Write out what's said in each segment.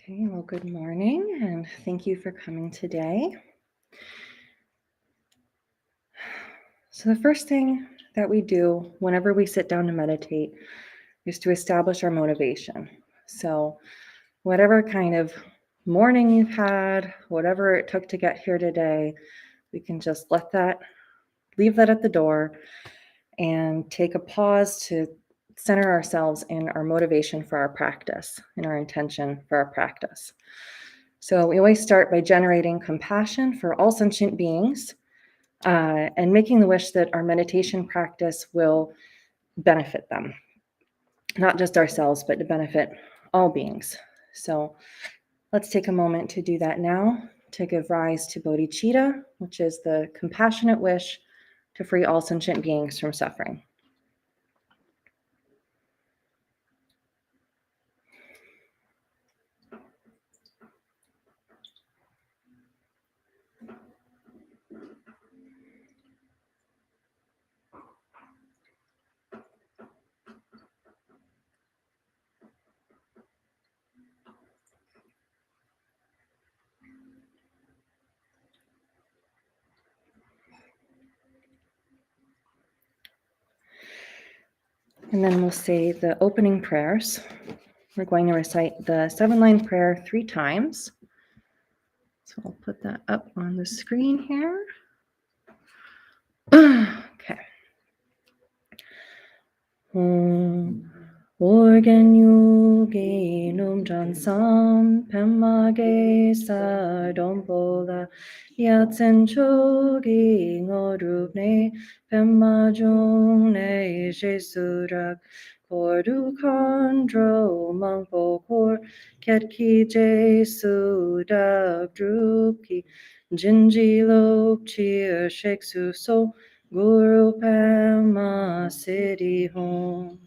Okay, well, good morning, and thank you for coming today. So the first thing that we do whenever we sit down to meditate is to establish our motivation. So whatever kind of morning you've had, whatever it took to get here today, we can just leave that at the door and take a pause to center ourselves in our motivation for our practice, in our intention for our practice. So we always start by generating compassion for all sentient beings and making the wish that our meditation practice will benefit them, not just ourselves, but to benefit all beings. So let's take a moment to do that now, to give rise to bodhicitta, which is the compassionate wish to free all sentient beings from suffering. And then we'll say the opening prayers. We're going to recite the 7-line prayer 3 times. So I'll put that up on the screen here. Okay. Organ yugi num jansam pemage sa dombola yatsen chogi ngorubne pemajung ne jesurak kordu kondro mangpo kor ketki jesu dak druki jinji lok cheer sheksu so Guru Pema Siddhi Home.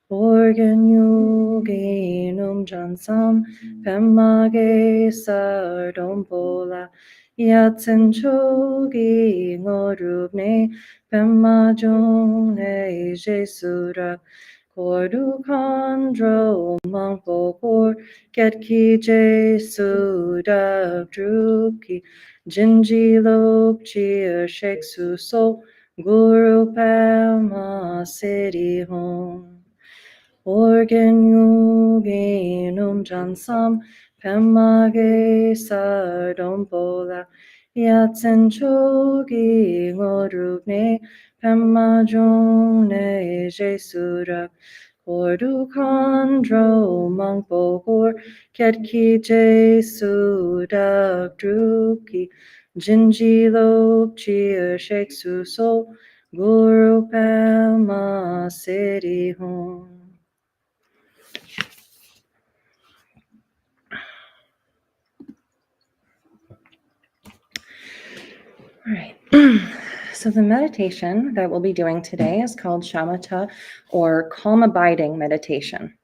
Organ Yugi Num Jansam Pemage Sardombola Yatsen Chogi Ngorubne Pema Jone Jesurak Kordu Kondro Mangpo Kor Ketki Jesu Dak Druki Jinji Lok Cheer Sheksu So Guru Pema Siddhi Home. Organ Yugi Num Jansam Pemage Sardombola Yatsen Chogi Ngorubne Pema Jone Jesurak Kordu Kondro Mangpo Kor Ketki Jesu Dak Druki Jinji Lok Cheer Sheksu So Guru Pema Siddhi Home. All right. So the meditation that we'll be doing today is called Shamatha, or calm abiding meditation.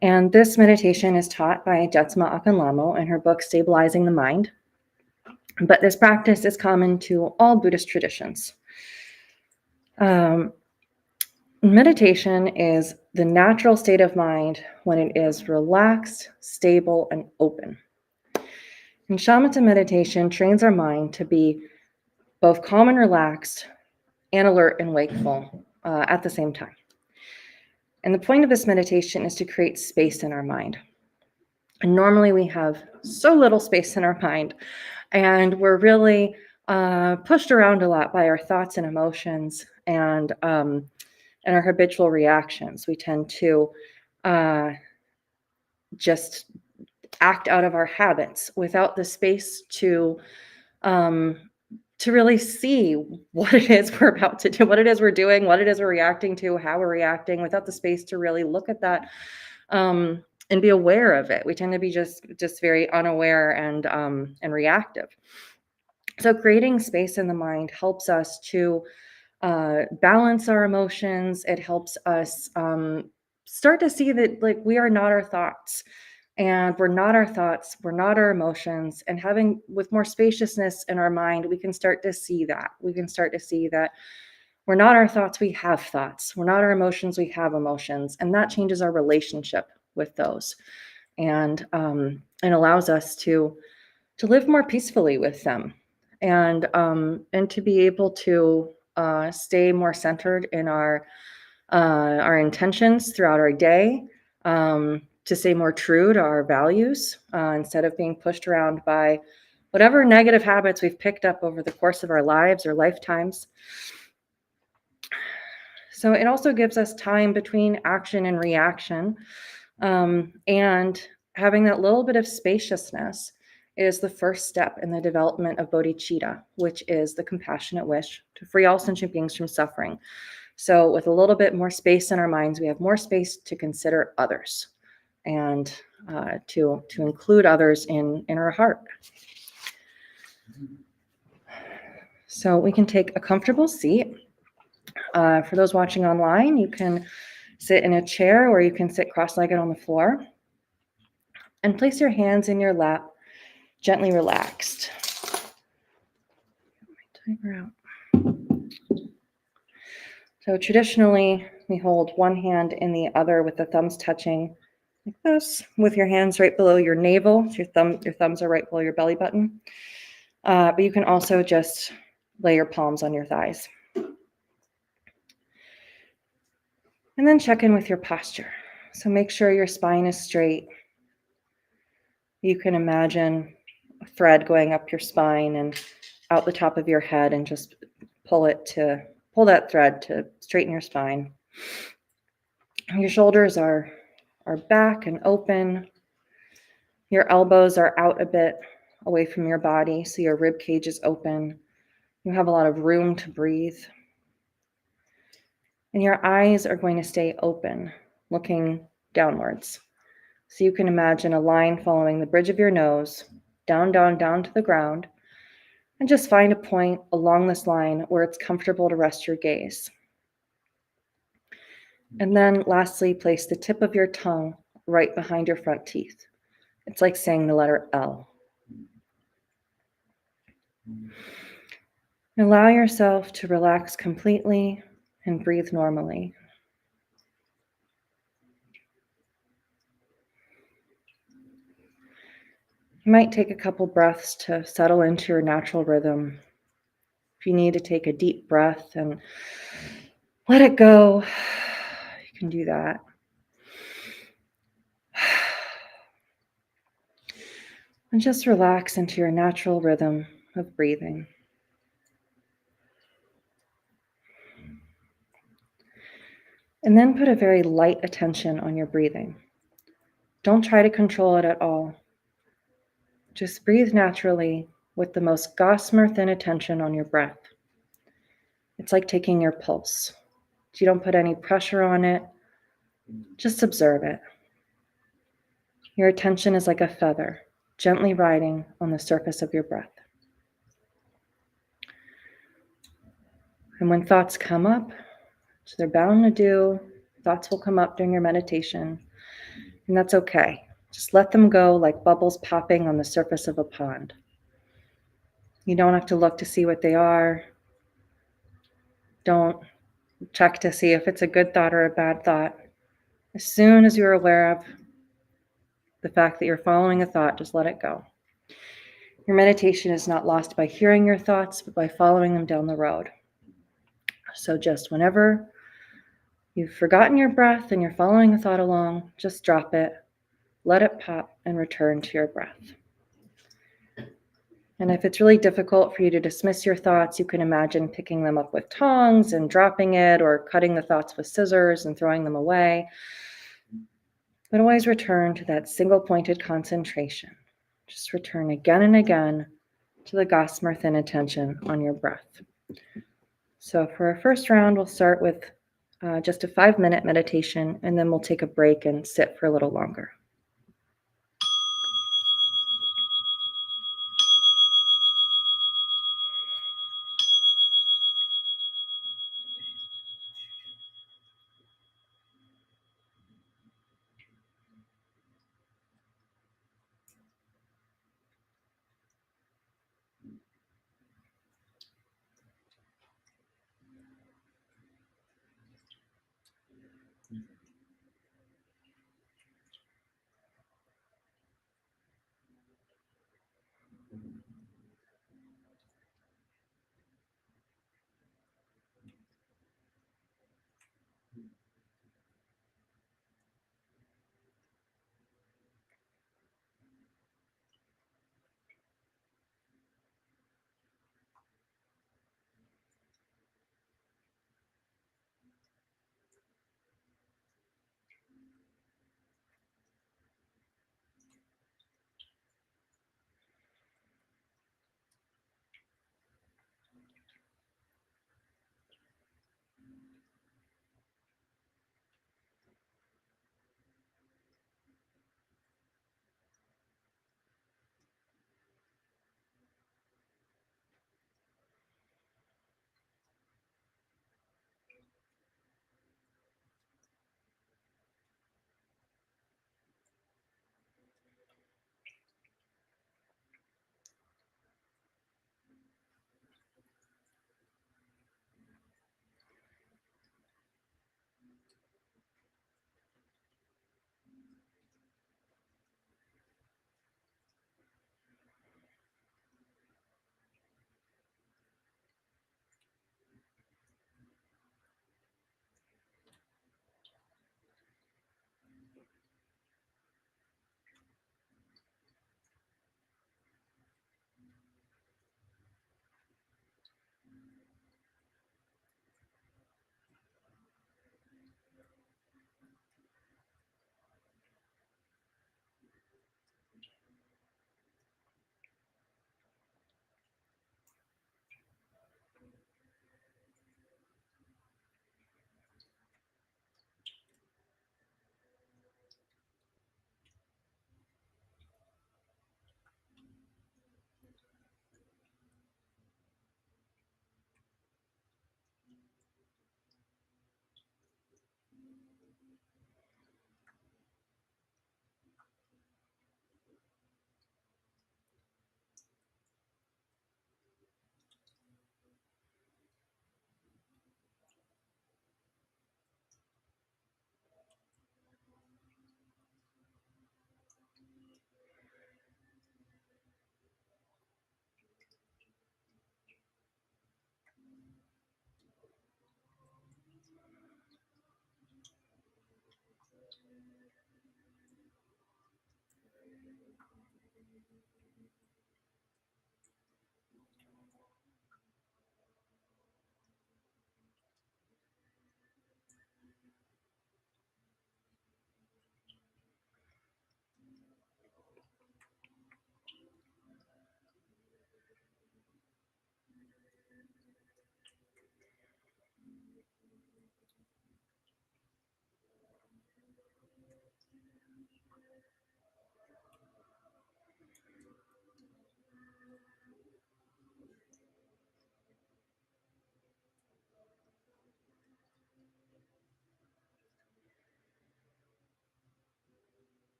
And this meditation is taught by Jetsma Akanlamo in her book Stabilizing the Mind. But this practice is common to all Buddhist traditions. Meditation is the natural state of mind when it is relaxed, stable, and open. And Shamatha meditation trains our mind to be both calm and relaxed, and alert and wakeful at the same time. And the point of this meditation is to create space in our mind. And normally we have so little space in our mind, and we're really pushed around a lot by our thoughts and emotions and our habitual reactions. We tend to just act out of our habits without the space to really see what it is we're about to do, what it is we're doing, what it is we're reacting to, how we're reacting, without the space to really look at that and be aware of it. We tend to be just very unaware and reactive. So creating space in the mind helps us to balance our emotions. It helps us start to see that, like, we are not our thoughts. And we're not our thoughts, we're not our emotions. And having with more spaciousness in our mind, we can start to see that. We can start to see that we're not our thoughts, we have thoughts. We're not our emotions, we have emotions. And that changes our relationship with those. and allows us to live more peacefully with them, and to be able to stay more centered in our intentions throughout our day, to stay more true to our values, instead of being pushed around by whatever negative habits we've picked up over the course of our lives or lifetimes. So it also gives us time between action and reaction, and having that little bit of spaciousness is the first step in the development of bodhicitta, which is the compassionate wish to free all sentient beings from suffering. So with a little bit more space in our minds, we have more space to consider others, and to include others in our heart. So we can take a comfortable seat. For those watching online, you can sit in a chair, or you can sit cross-legged on the floor, and place your hands in your lap, gently relaxed. Timer out. So traditionally, we hold one hand in the other with the thumbs touching like this, with your hands right below your navel. So your thumbs are right below your belly button. But you can also just lay your palms on your thighs. And then check in with your posture. So make sure your spine is straight. You can imagine a thread going up your spine and out the top of your head, and just pull that thread to straighten your spine. Your shoulders are back and open. Your elbows are out a bit away from your body, so your rib cage is open. You have a lot of room to breathe. And your eyes are going to stay open, looking downwards. So you can imagine a line following the bridge of your nose, down, down, down to the ground, and just find a point along this line where it's comfortable to rest your gaze. And then lastly, place the tip of your tongue right behind your front teeth. It's like saying the letter L. Allow yourself to relax completely and breathe normally. You might take a couple breaths to settle into your natural rhythm. If you need to take a deep breath and let it go, you can do that. And just relax into your natural rhythm of breathing. And then put a very light attention on your breathing. Don't try to control it at all. Just breathe naturally with the most gossamer thin attention on your breath. It's like taking your pulse. You don't put any pressure on it. Just observe it. Your attention is like a feather, gently riding on the surface of your breath. And when thoughts come up, which they're bound to do, thoughts will come up during your meditation, and that's okay. Just let them go like bubbles popping on the surface of a pond. You don't have to look to see what they are. Don't check to see if it's a good thought or a bad thought. As soon as you're aware of the fact that you're following a thought, just let it go. Your meditation is not lost by hearing your thoughts, but by following them down the road. So just whenever you've forgotten your breath and you're following a thought along, just drop it, let it pop, and return to your breath. And if it's really difficult for you to dismiss your thoughts, you can imagine picking them up with tongs and dropping it, or cutting the thoughts with scissors and throwing them away. But always return to that single-pointed concentration. Just return again and again to the gossamer thin attention on your breath. So for our first round, we'll start with just a 5-minute meditation, and then we'll take a break and sit for a little longer.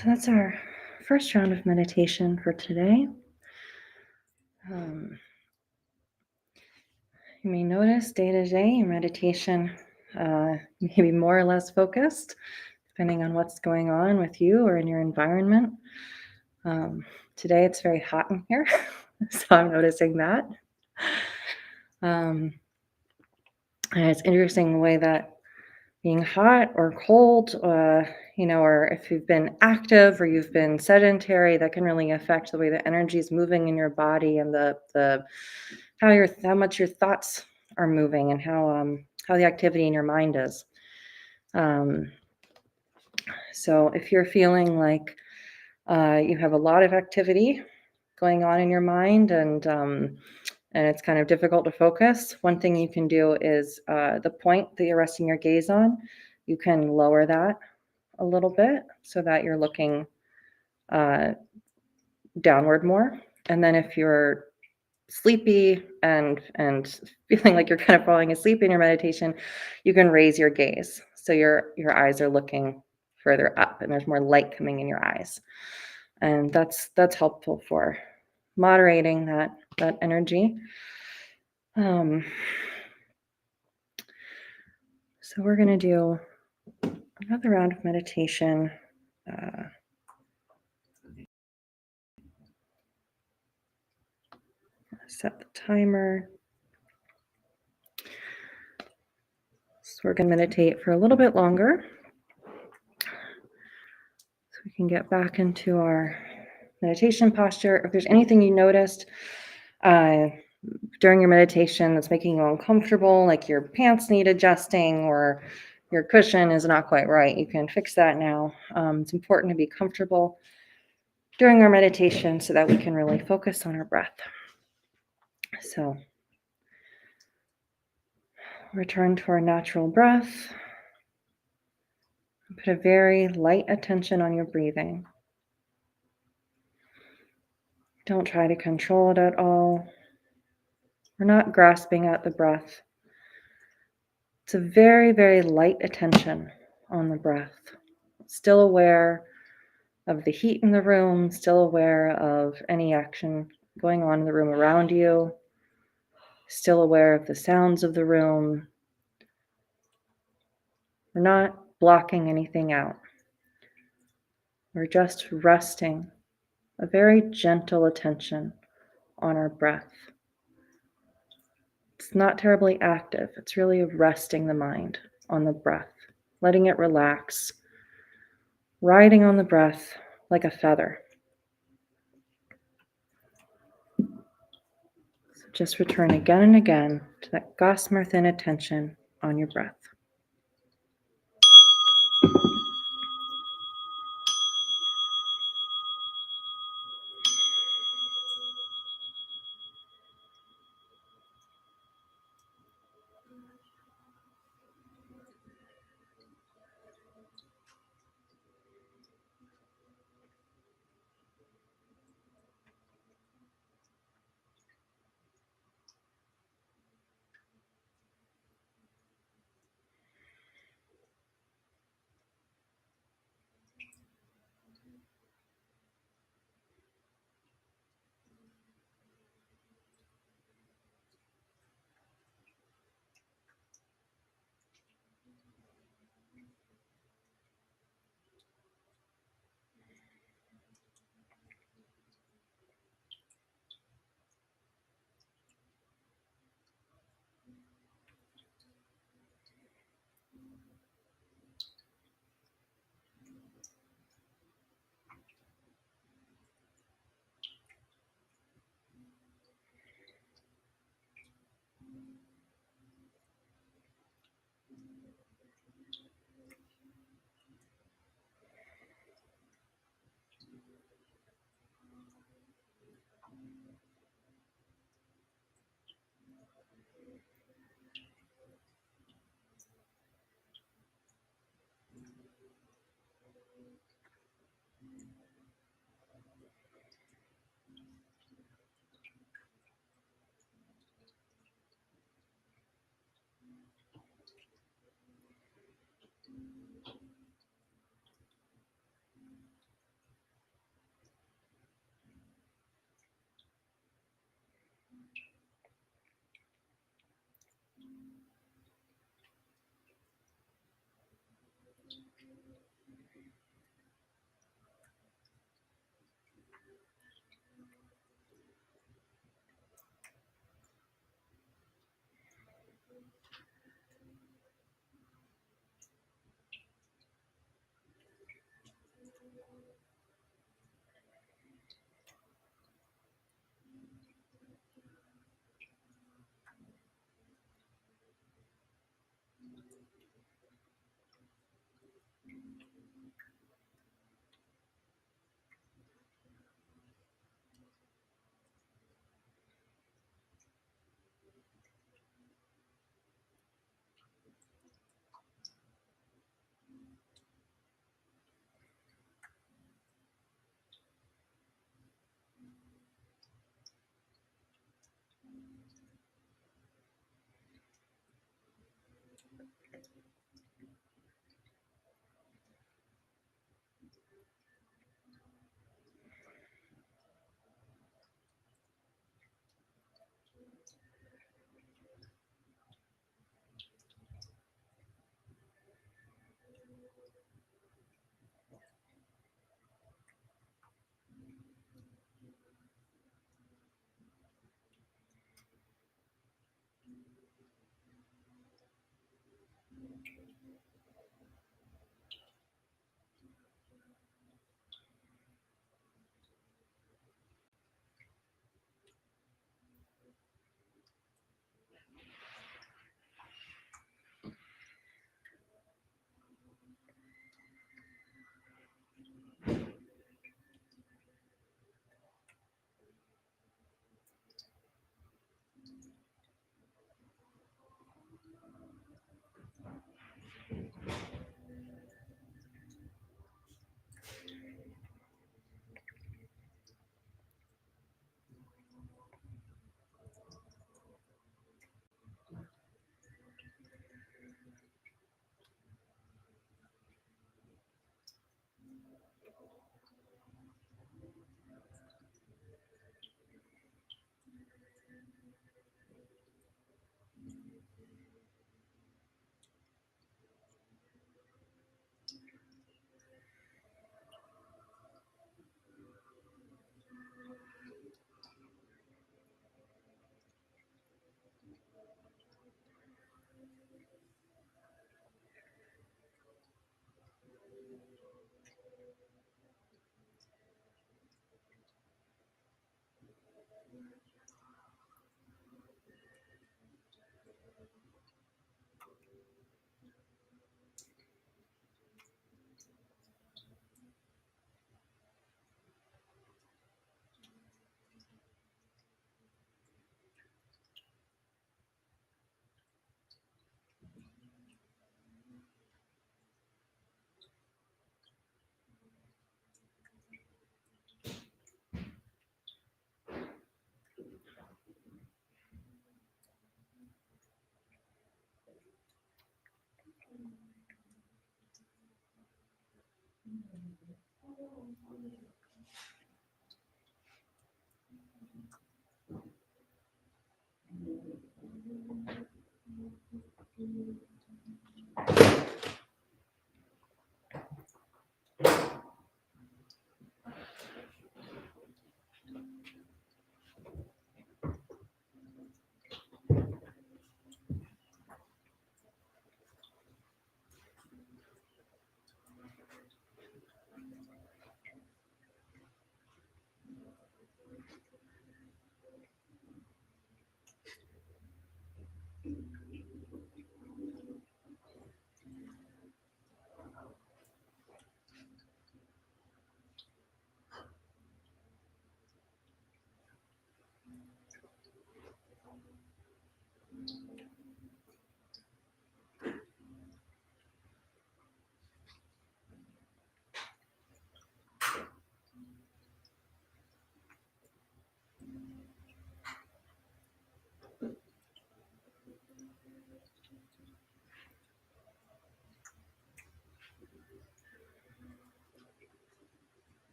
So that's our first round of meditation for today. You may notice day to day your meditation may be more or less focused, depending on what's going on with you or in your environment. Today it's very hot in here, so I'm noticing that. And it's interesting the way that being hot or cold, or if you've been active or you've been sedentary, that can really affect the way the energy is moving in your body and how much your thoughts are moving and how the activity in your mind is. So if you're feeling like you have a lot of activity going on in your mind and it's kind of difficult to focus, one thing you can do is the point that you're resting your gaze on, you can lower that a little bit so that you're looking downward more. And then if you're sleepy and feeling like you're kind of falling asleep in your meditation, you can raise your gaze so your eyes are looking further up and there's more light coming in your eyes, and that's helpful for moderating that energy. So we're going to do another round of meditation. Set the timer. So we're going to meditate for a little bit longer so we can get back into our meditation posture. If there's anything you noticed during your meditation that's making you uncomfortable, like your pants need adjusting or your cushion is not quite right, you can fix that now. It's important to be comfortable during our meditation so that we can really focus on our breath. So return to our natural breath. Put a very light attention on your breathing. Don't try to control it at all. We're not grasping at the breath. It's a very, very light attention on the breath. Still aware of the heat in the room, still aware of any action going on in the room around you, still aware of the sounds of the room. We're not blocking anything out. We're just resting a very gentle attention on our breath. It's not terribly active. It's really resting the mind on the breath, letting it relax, riding on the breath like a feather. So just return again and again to that Gossamer-thin attention on your breath.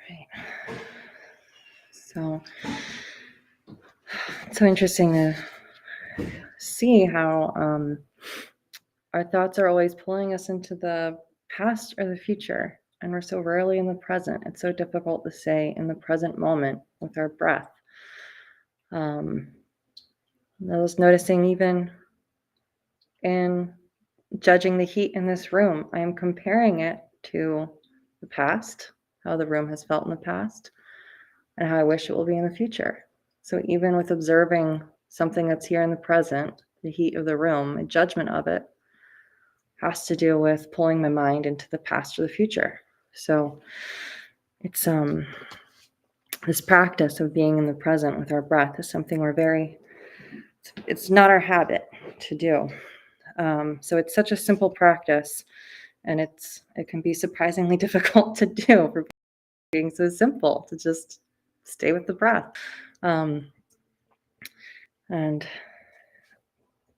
Right. So it's so interesting to see how our thoughts are always pulling us into the past or the future, and we're so rarely in the present. It's so difficult to stay in the present moment with our breath. I was noticing even in judging the heat in this room, I am comparing it to the past, how the room has felt in the past, and how I wish it will be in the future. So even with observing something that's here in the present, the heat of the room, a judgment of it has to do with pulling my mind into the past or the future. So it's this practice of being in the present with our breath is something it's not our habit to do. So it's such a simple practice, and it can be surprisingly difficult to do for being so simple to just stay with the breath. And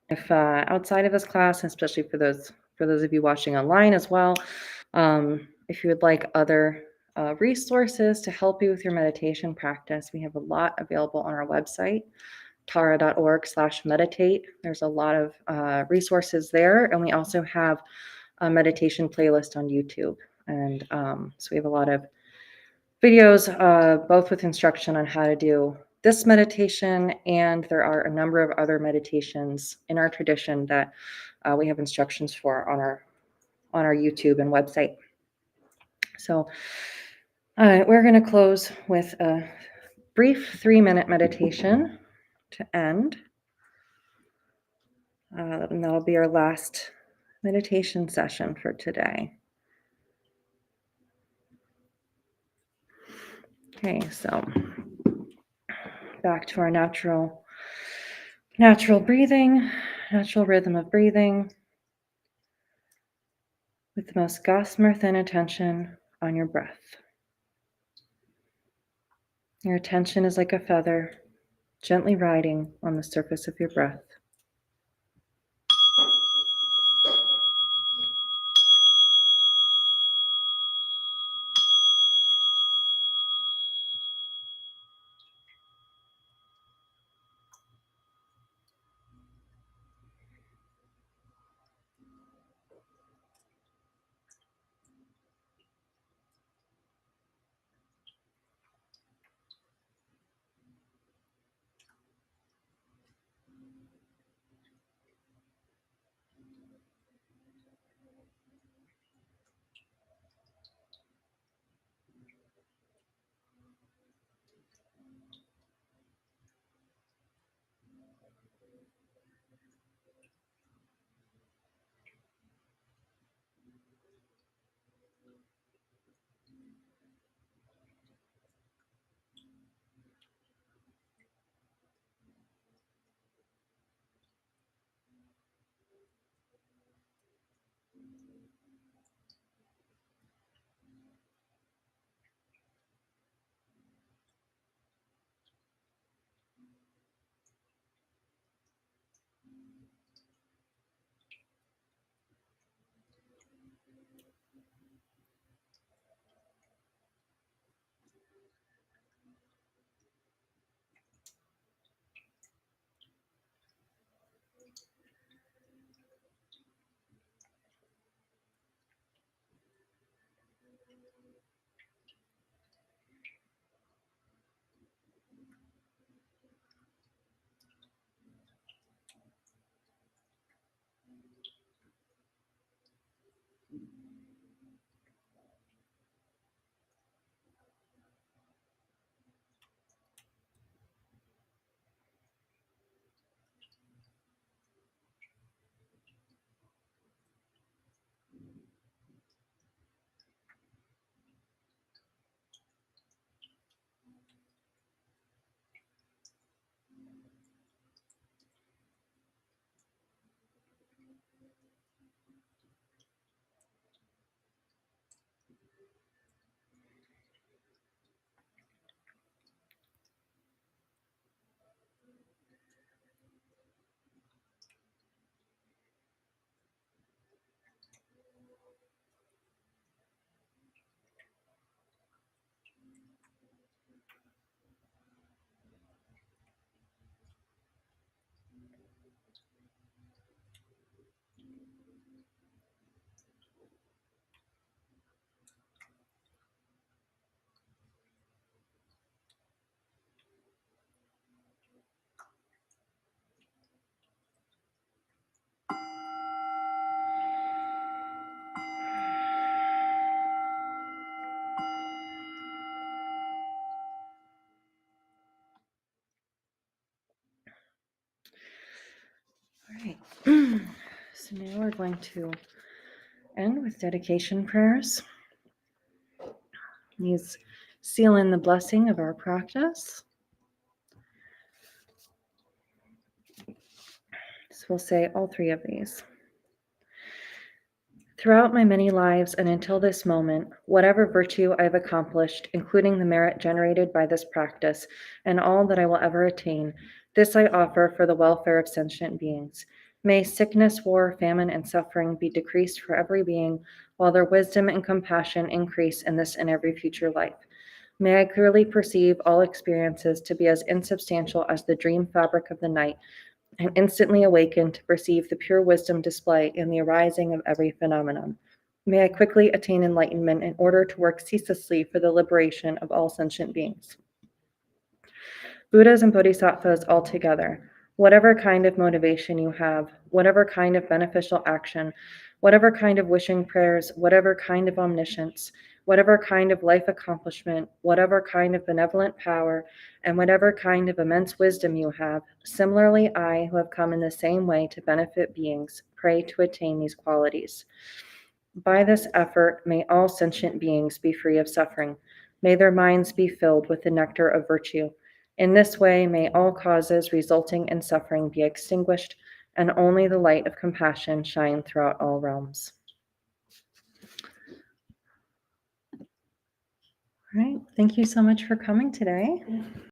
if outside of this class, especially for those of you watching online as well, if you would like other resources to help you with your meditation practice, we have a lot available on our website, tara.org/meditate. There's a lot of resources there, and we also have a meditation playlist on YouTube. And so we have a lot of videos, both with instruction on how to do this meditation, and there are a number of other meditations in our tradition that we have instructions for on our YouTube and website. So we're going to close with a brief 3-minute meditation to end. And that'll be our last meditation session for today. Okay, so back to our natural breathing, natural rhythm of breathing, with the most gossamer thin attention on your breath. Your attention is like a feather, gently riding on the surface of your breath. right. So now we're going to end with dedication prayers. These seal in the blessing of our practice. So we'll say all three of these. Throughout my many lives and until this moment, whatever virtue I have accomplished, including the merit generated by this practice, and all that I will ever attain, this I offer for the welfare of sentient beings. May sickness, war, famine, and suffering be decreased for every being, while their wisdom and compassion increase in this and every future life. May I clearly perceive all experiences to be as insubstantial as the dream fabric of the night, and instantly awaken to perceive the pure wisdom display in the arising of every phenomenon. May I quickly attain enlightenment in order to work ceaselessly for the liberation of all sentient beings. Buddhas and Bodhisattvas all together, whatever kind of motivation you have, whatever kind of beneficial action, whatever kind of wishing prayers, whatever kind of omniscience, whatever kind of life accomplishment, whatever kind of benevolent power, and whatever kind of immense wisdom you have, similarly I, who have come in the same way to benefit beings, pray to attain these qualities. By this effort, may all sentient beings be free of suffering. May their minds be filled with the nectar of virtue. In this way, may all causes resulting in suffering be extinguished, and only the light of compassion shine throughout all realms. All right. Thank you so much for coming today.